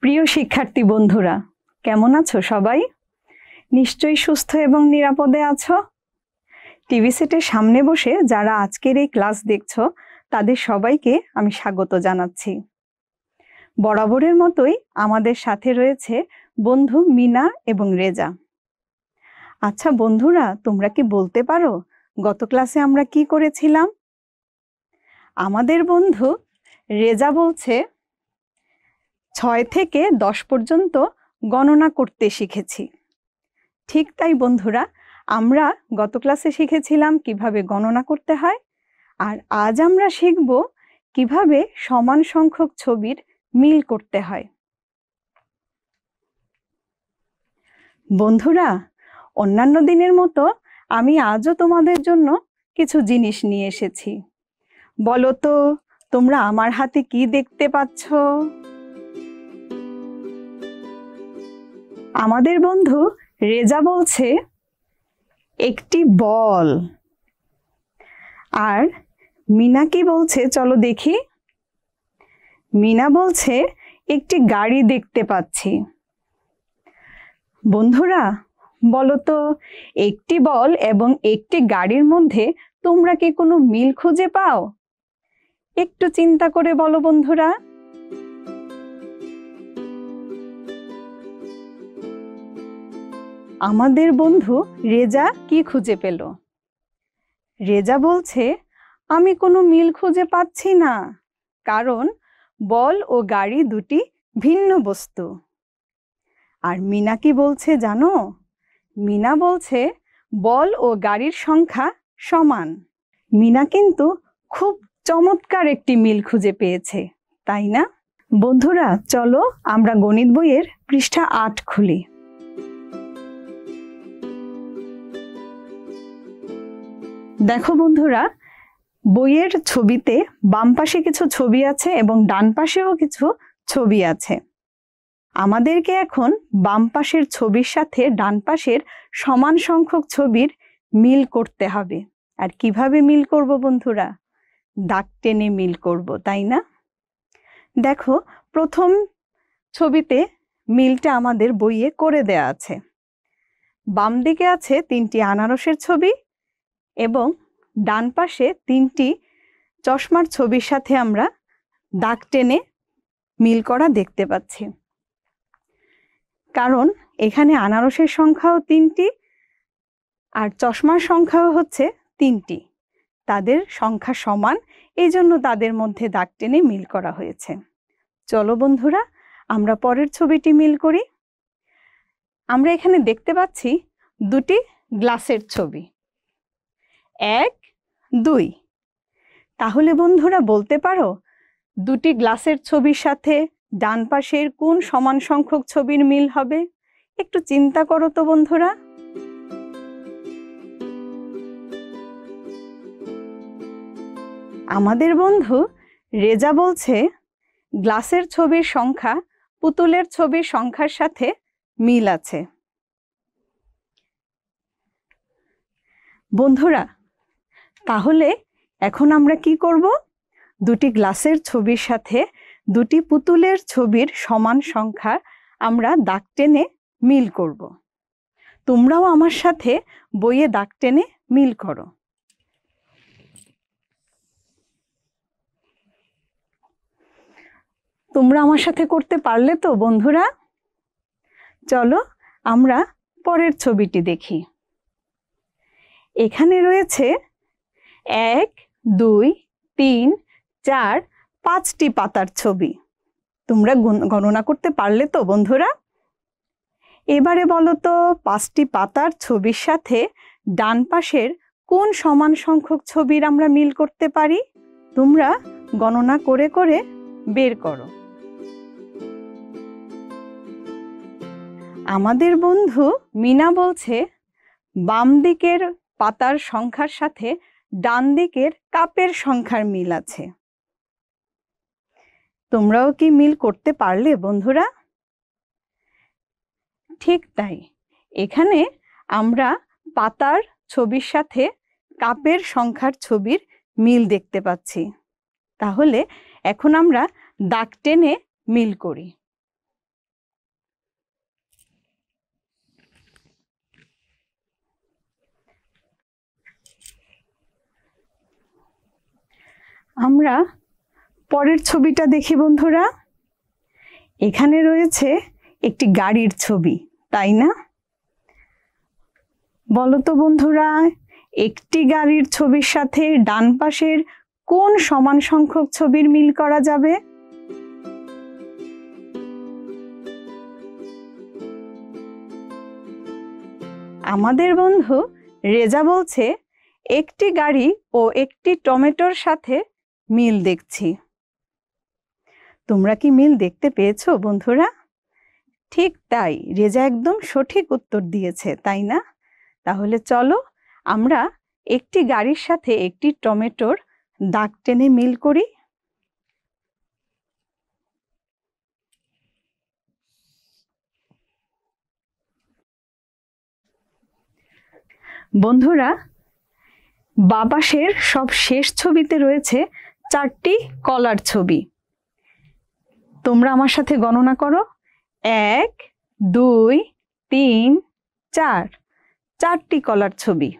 প্রিয় শিক্ষার্থী বন্ধুরা, কেমন আছো সবাই? নিশ্চয়ই সুস্থ এবং নিরাপদে আছো। টিভি সেটের সামনে বসে যারা আজকের এই ক্লাস দেখছো তাদের সবাইকে আমি স্বাগত জানাচ্ছি। বরাবরের মতোই আমাদের সাথে রয়েছে বন্ধু মিনা এবং রেজা। আচ্ছা বন্ধুরা, তোমরা কি বলতে পারো গত ক্লাসে আমরা কি করেছিলাম? আমাদের বন্ধু রেজা বলছে 6 থেকে 10 পর্যন্ত গণনা করতে শিখেছি। ঠিক তাই বন্ধুরা, আমরা গত ক্লাসে শিখেছিলাম কিভাবে গণনা করতে হয়, আর আজ আমরা শিখব কিভাবে সমান সংখ্যক ছবির মিল করতে হয়। বন্ধুরা, অন্যান্য দিনের মতো আমি আজও তোমাদের জন্য কিছু জিনিস নিয়ে এসেছি। বলো তো, তোমরা আমার হাতে কি দেখতে পাচ্ছ? আমাদের বন্ধু রেজা বলছে একটি বল, আর মিনা কি বলছে চলো দেখি। মিনা বলছে একটি গাড়ি দেখতে পাচ্ছি। বন্ধুরা বলো তো, একটি বল এবং একটি গাড়ির মধ্যে তোমরা কি কোনো মিল খুঁজে পাও? একটু চিন্তা করে বলো বন্ধুরা। আমাদের বন্ধু রেজা কি খুঁজে পেল? রেজা বলছে আমি কোনো মিল খুঁজে পাচ্ছি না, কারণ বল ও গাড়ি দুটি ভিন্ন বস্তু। আর মিনা কি বলছে জানো? মিনা বলছে বল ও গাড়ির সংখ্যা সমান। মিনা কিন্তু খুব চমৎকার একটি মিল খুঁজে পেয়েছে, তাই না? বন্ধুরা চলো আমরা গণিত বইয়ের পৃষ্ঠা 8 খুলি। দেখো বন্ধুরা, বইয়ের ছবিতে বাম পাশে কিছু ছবি আছে এবং ডান পাশেও কিছু ছবি আছে। আমাদেরকে এখন বাম পাশের ছবির সাথে ডান পাশের সমান সংখ্যক ছবির মিল করতে হবে। আর কিভাবে মিল করব বন্ধুরা? দাগ টেনে মিল করব, তাই না? দেখো, প্রথম ছবিতে মিলটা আমাদের বইয়ে করে দেয়া আছে। বাম দিকে আছে 3টি আনারসের ছবি এবং ডান পাশে 3টি চশমার ছবির সাথে আমরা দাগ টেনে মিল করা দেখতে পাচ্ছি। কারণ এখানে আনারসের সংখ্যাও 3টি আর চশমার সংখ্যাও হচ্ছে 3টি। তাদের সংখ্যা সমান, এই জন্য তাদের মধ্যে দাগ টেনে মিল করা হয়েছে। চলো বন্ধুরা, আমরা পরের ছবিটি মিল করি। আমরা এখানে দেখতে পাচ্ছি দুটি গ্লাসের ছবি, 1, 2। তাহলে বন্ধুরা বলতে পারো দুটি গ্লাসের ছবির সাথে ডান পাশের কোন সমান সংখ্যক ছবির মিল হবে? একটু চিন্তা করো তো বন্ধুরা। আমাদের বন্ধু রেজা বলছে গ্লাসের ছবির সংখ্যা পুতুলের ছবির সংখ্যার সাথে মিল আছে। বন্ধুরা তাহলে এখন আমরা কি করব? দুটি গ্লাসের ছবির সাথে দুটি পুতুলের ছবির সমান সংখ্যা আমরা দাগ টেনে মিল করব। তোমরাও আমার সাথে বইয়ে দাগ টেনে মিল করো। তোমরা আমার সাথে করতে পারলে তো বন্ধুরা? চলো আমরা পরের ছবিটি দেখি। এখানে রয়েছে 1, 2, 3, 4, 5টি পাতার ছবি। তোমরা গণনা করতে পারলে তো বন্ধুরা? এবারে বলো তো, 5টি পাতার ছবির সাথে ডান পাশের কোন সমান সংখ্যক ছবির আমরা মিল করতে পারি? তোমরা গণনা করে করে বের করো। আমাদের বন্ধু মিনা বলছে বাম দিকের পাতার সংখ্যার সাথে ডান দিকের কাপের সংখ্যার মিল আছে। তোমরাও কি মিল করতে পারলে বন্ধুরা? ঠিক তাই, এখানে আমরা পাতার ছবির সাথে কাপের সংখ্যার ছবির মিল দেখতে পাচ্ছি। তাহলে এখন আমরা দাগ টেনে মিল করি। আমরা পরের ছবিটা দেখি বন্ধুরা। এখানে রয়েছে একটি গাড়ির ছবি, তাই না? বলো তো বন্ধুরা, একটি গাড়ির ছবির সাথে ডান পাশের কোন সমান সংখ্যক ছবির মিল করা যাবে? আমাদের বন্ধু রেজা বলছে একটি গাড়ি ও একটি টমেটোর সাথে মিল দেখছি। তোমরা কি মিল দেখতে পেয়েছো বন্ধুরা? ঠিক তাই, রেজা একদম সঠিক উত্তর দিয়েছে, তাই না? তাহলে চলো আমরা একটি গাড়ির সাথে একটি টমেটোর দাগ টেনে মিল করি। বন্ধুরা, বাঁ পাশের সব শেষ ছবিতে রয়েছে 4টি কলার ছবি। তোমরা আমার সাথে গণনা করো। 1, 2, 3, 4, 4টি কলার ছবি।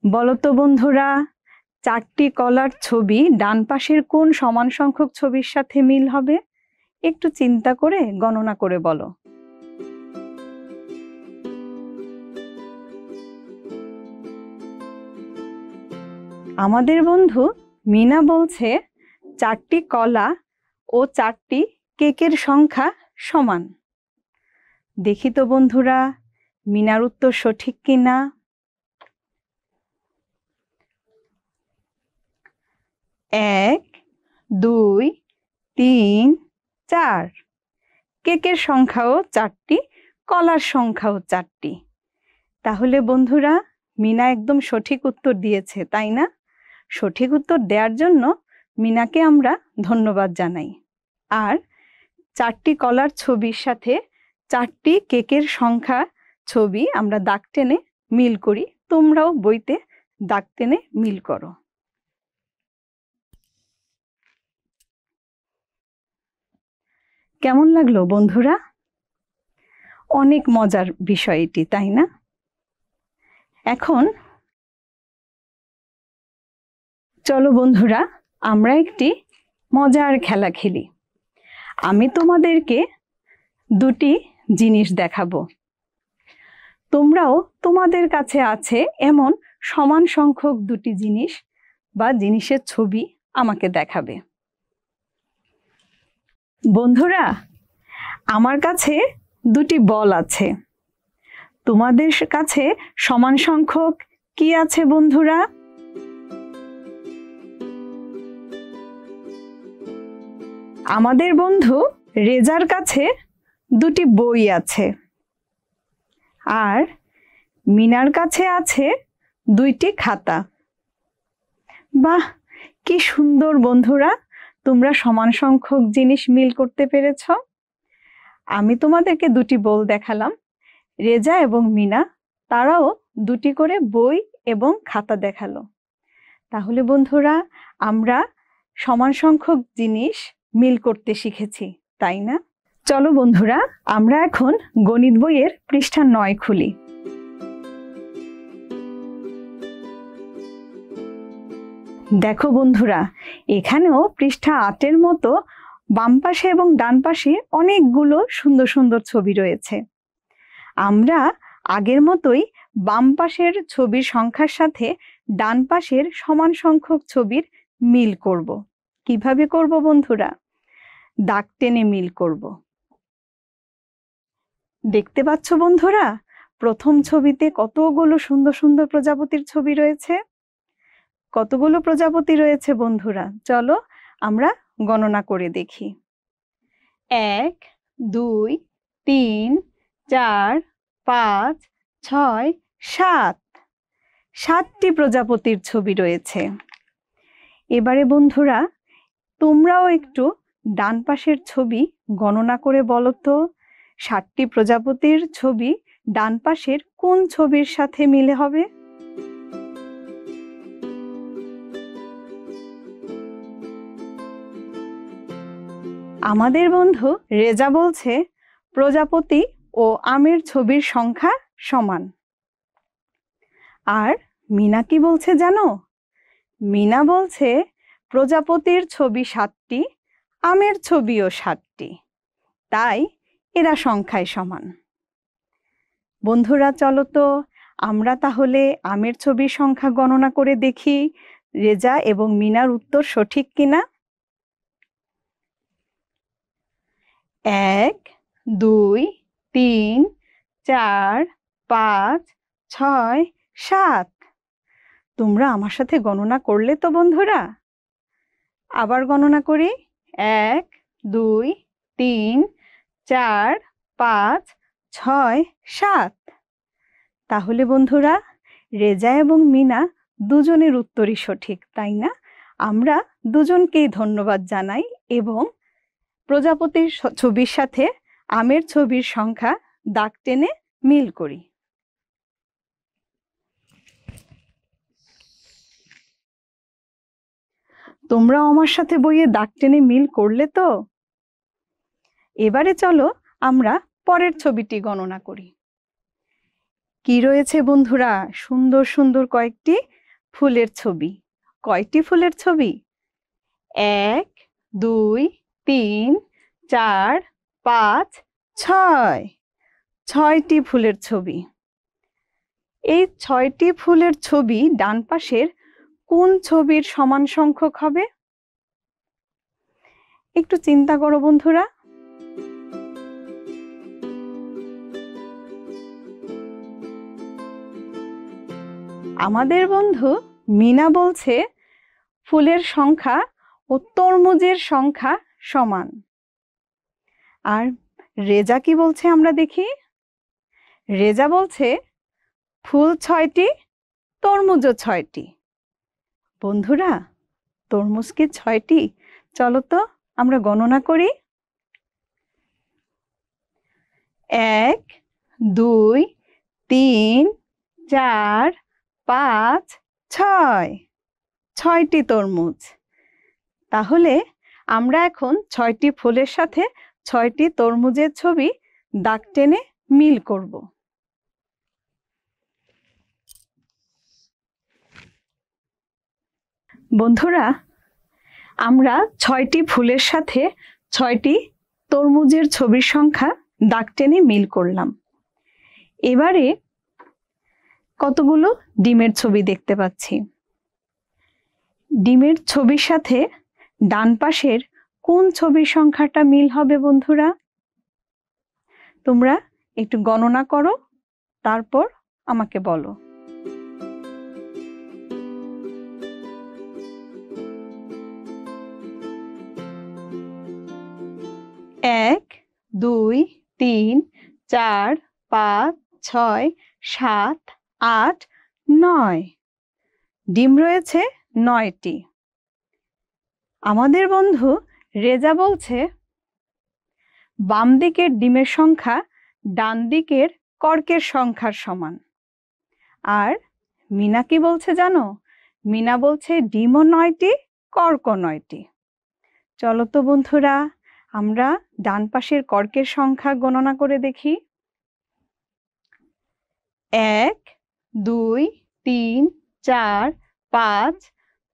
বলো তো বন্ধুরা, 4টি কলার ছবি ডান পাশের কোন সমান সংখ্যক ছবির সাথে মিল হবে? একটু চিন্তা করে গণনা করে বলো। আমাদের বন্ধু মিনা বলছে 4টি কলা ও 4টি কেকের সংখ্যা সমান। দেখি তো বন্ধুরা, মিনার উত্তর সঠিক কিনা। 1, 2, 3, 4। কেকের সংখ্যাও 4টি, কলার সংখ্যাও 4টি। তাহলে বন্ধুরা, মিনা একদম সঠিক উত্তর দিয়েছে, তাই না? সঠিক উত্তর দেওয়ার জন্য মিনাকে আমরা ধন্যবাদ জানাই। আর 4টি কলার ছবির সাথে 4টি কেকের সংখ্যা ছবি আমরা দাগ টেনে মিল করি। তোমরাও বইতে দাগ টেনে মিল করো। কেমন লাগলো বন্ধুরা? অনেক মজার বিষয় এটি, তাই না? এখন চলো বন্ধুরা, আমরা একটি মজার খেলা খেলি। আমি তোমাদেরকে 2টি জিনিস দেখাবো। তোমরাও তোমাদের কাছে আছে এমন সমান সংখ্যক 2টি জিনিস বা জিনিসের ছবি আমাকে দেখাবে। বন্ধুরা, আমার কাছে 2টি বল আছে। তোমাদের কাছে সমান সংখ্যক কি আছে বন্ধুরা? আমাদের বন্ধু রেজার কাছে 2টি বই আছে, আর মিনার কাছে আছে 2টি খাতা। বাহ, কি সুন্দর বন্ধুরা, তোমরা সমান সংখ্যক জিনিস মিল করতে পেরেছ। আমি তোমাদেরকে 2টি বই দেখালাম, রেজা এবং মিনা তারাও 2টি করে বই এবং খাতা দেখালো। তাহলে বন্ধুরা, আমরা সমান সংখ্যক জিনিস মিল করতে শিখেছি, তাই না? চলো বন্ধুরা, আমরা এখন গণিত বইয়ের পৃষ্ঠা 9 খুলি। দেখো বন্ধুরা, এখানেও পৃষ্ঠা 8-এর মতো বাম পাশে এবং ডান পাশে অনেকগুলো সুন্দর সুন্দর ছবি রয়েছে। আমরা আগের মতোই বাম পাশের ছবির সংখ্যার সাথে ডান পাশের সমান সংখ্যক ছবির মিল করব। কিভাবে করব বন্ধুরা? দাগ টেনে মিল করব। দেখতে পাচ্ছ বন্ধুরা, প্রথম ছবিতে কতগুলো সুন্দর সুন্দর প্রজাপতির ছবি রয়েছে। কতগুলো প্রজাপতি রয়েছে বন্ধুরা? চলো আমরা গণনা করে দেখি। 1, 2, 3, 4, 5, 6, 7। 7টি প্রজাপতির ছবি রয়েছে। এবারে বন্ধুরা, তোমরাও একটু ডান পাশের ছবি গণনা করে বলো তো, 7টি প্রজাপতির ছবি ডান পাশের কোন ছবির সাথে মিলে হবে? আমাদের বন্ধু রেজা বলছে প্রজাপতি ও আমের ছবির সংখ্যা সমান। আর মিনা কি বলছে জানো? মিনা বলছে প্রজাপতির ছবি 7টি, আমের ছবিও 7টি, তাই এরা সংখ্যায় সমান। বন্ধুরা চলো তো আমরা তাহলে আমের ছবির সংখ্যা গণনা করে দেখি রেজা এবং মিনার উত্তর সঠিক কিনা। 1 2 3 4 5 6 7। তোমরা আমার সাথে গণনা করলে তো বন্ধুরা? আবার গণনা করি। 1 2 3 4 5 6 7। তাহলে বন্ধুরা রেজা এবং মিনা দুজনের উত্তরই সঠিক, তাই না? আমরা দুজনকেই ধন্যবাদ জানাই এবং প্রজাপতির ছবির সাথে আমের ছবির সংখ্যা দাগ টেনে মিল করি। তোমরা আমার সাথে বইয়ে দাগ টেনে মিল করলে তো? এবারে চলো আমরা পরের ছবিটি গণনা করি। কি রয়েছে বন্ধুরা? সুন্দর সুন্দর কয়েকটি ফুলের ছবি। কয়টি ফুলের ছবি? 1 2 3 4 5 6। 6টি ফুলের ছবি। এই 6টি ফুলের ছবি ডান পাশের কোন ছবির সমান সংখ্যক হবে? একটু চিন্তা করো বন্ধুরা। আমাদের বন্ধু মিনা বলছে ফুলের সংখ্যা ও তরমুজের সংখ্যা সমান। আর রেজা কি বলছে আমরা দেখি। রেজা বলছে ফুল 6টি, তরমুজও 6টি। বন্ধুরা তরমুজ কি 6টি? চলো তো আমরা গণনা করি। 1 2 3 4 5 6। 6টি তরমুজ। তাহলে আমরা এখন 6টি ফুলের সাথে 6টি তরমুজের ছবি দাগ টেনে মিল করব। বন্ধুরা আমরা 6টি ফুলের সাথে 6টি তরমুজের ছবির সংখ্যা দাগ টেনে মিল করলাম। এবারে কতগুলো ডিমের ছবি দেখতে পাচ্ছি। ডিমের ছবির সাথে ডান পাশের কোন ছবির সংখ্যাটা মিল হবে বন্ধুরা? তোমরা একটু গণনা করো, তারপর আমাকে বলো। 1 2 3 4 5 6 7 8 9। ডিম রয়েছে 9টি। আমাদের বন্ধু রেজা বলছে বাম দিকের ডিমের সংখ্যা ডান দিকের কর্কের সংখ্যার সমান। আর মিনা কি বলছে জানো? মিনা বলছে ডিমও 9টি, কর্কও 9টি। চলো তো বন্ধুরা আমরা ডান পাশের কর্কের সংখ্যা গণনা করে দেখি। 1 2 3 4 5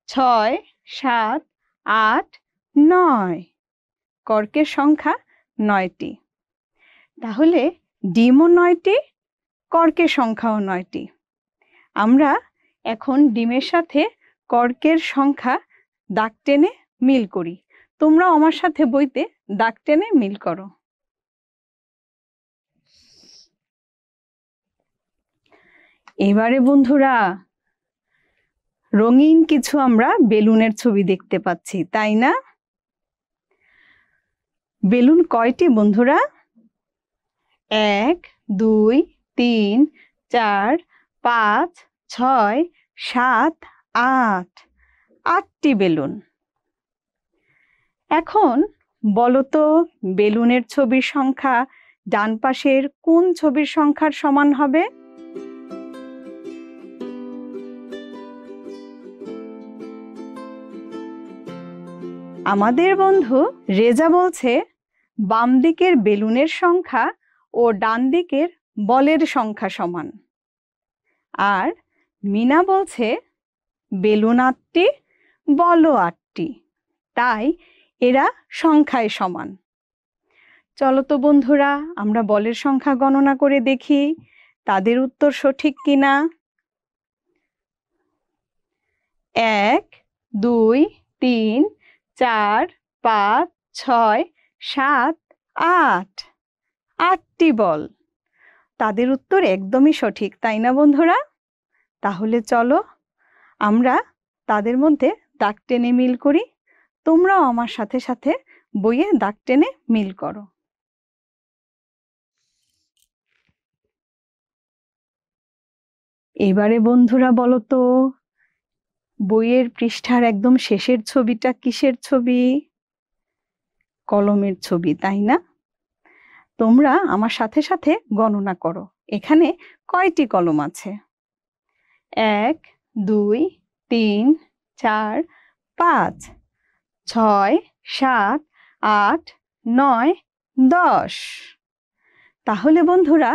6 7 8 9। কর্কের সংখ্যা 9টি। তাহলে ডিমও 9টি, কর্কের সংখ্যাও 9টি। আমরা এখন ডিমের সাথে কর্কের সংখ্যা দাগ টেনে মিল করি। তোমরা আমার সাথে বইতে দাগ টেনে মিল করো। এবারে বন্ধুরা রঙিন কিছু আমরা বেলুনের ছবি দেখতে পাচ্ছি, তাই না? বেলুন কয়টি বন্ধুরা? 1 2 3 4 5 6 7 8। 8টি বেলুন। এখন বলো তো বেলুনের ছবির সংখ্যা ডান পাশের কোন ছবির সংখ্যার সমান হবে? আমাদের বন্ধু রেজা বলছে বাম দিকের বেলুনের সংখ্যা ও ডান দিকের বলের সংখ্যা সমান। আর মিনা বলছে বেলুন 8টি, বলও 10টি, তাই এরা সংখ্যায় সমান। চলো তো বন্ধুরা, আমরা বলের সংখ্যা গণনা করে দেখি তাদের উত্তর সঠিক কিনা। 1, 2, 3, 4, 5, 6, 7, 8, 8টি বল। তাদের উত্তর একদমই সঠিক, তাই না বন্ধুরা? তাহলে চলো আমরা তাদের মধ্যে দাগ টেনে মিল করি। তোমরাও আমার সাথে সাথে বইয়ে দাগ টেনে মিল করো। এবারে বন্ধুরা বলো তো, বইয়ের পৃষ্ঠার একদম শেষের ছবিটা কিসের ছবি? কলমের ছবি, তাই না? তোমরা আমার সাথে সাথে গণনা করো, এখানে কয়টি কলম আছে? 1, 2, 3, 4, 5, 6, 7, 8, 9, 10। তাহলে বন্ধুরা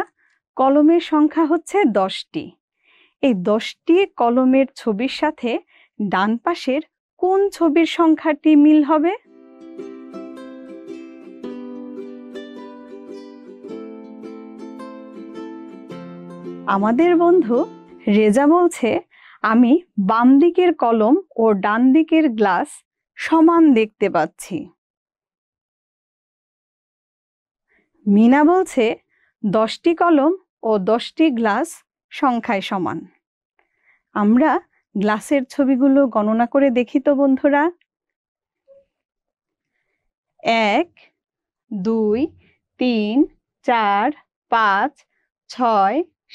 কলমের সংখ্যা হচ্ছে 10টি। এই 10টি কলমের ছবির সাথে ডান পাশের কোন ছবির সংখ্যাটি মিল হবে? আমাদের বন্ধু রেজা বলছে, আমি বাম দিকের কলম ও ডান দিকের গ্লাস সমান দেখতে পাচ্ছি। মিনা বলছে 10টি কলম ও 10টি গ্লাস সংখ্যায় সমান। আমরা গ্লাসের ছবিগুলো গণনা করে দেখি তো বন্ধুরা। 1, 2, 3, 4, 5, 6,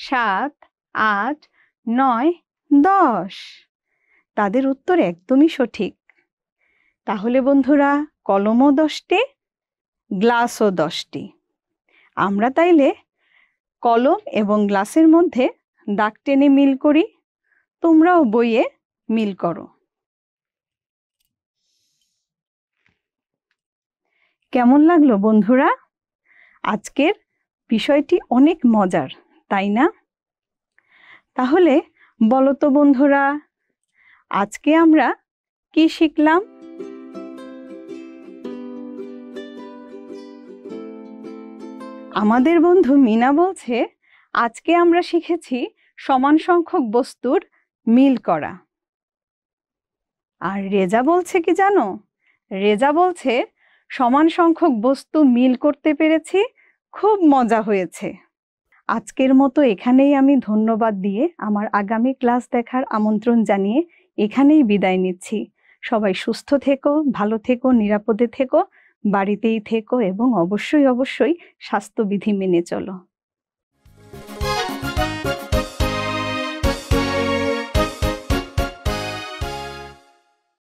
7, 8, 9, 10। তাদের উত্তর একদমই সঠিক। তাহলে বন্ধুরা কলমও 10টি, গ্লাসও 10টি। আমরা তাইলে কলম এবং গ্লাসের মধ্যে দাগ টেনে মিল করি। তোমরাও বইয়ে মিল করো। কেমন লাগলো বন্ধুরা? আজকের বিষয়টি অনেক মজার, তাই না? তাহলে বলো তো বন্ধুরা, আজকে আমরা কি শিখলাম? আমাদের বন্ধু মিনা বলছে, আজকে আমরা শিখেছি সমান সংখ্যক বস্তুর মিল করা। আর রেজা বলছে কি জানো? রেজা বলছে সমান সংখ্যক বস্তু মিল করতে পেরেছি, খুব মজা হয়েছে। আজকের মতো এখানেই আমি ধন্যবাদ দিয়ে আমার আগামী ক্লাস দেখার আমন্ত্রণ জানিয়ে এখানেই বিদায় নিচ্ছি। সবাই সুস্থ থেকো, ভালো থেকো, নিরাপদে থেকো, বাড়িতেই থেকো এবং অবশ্যই অবশ্যই স্বাস্থ্যবিধি মেনে চলো।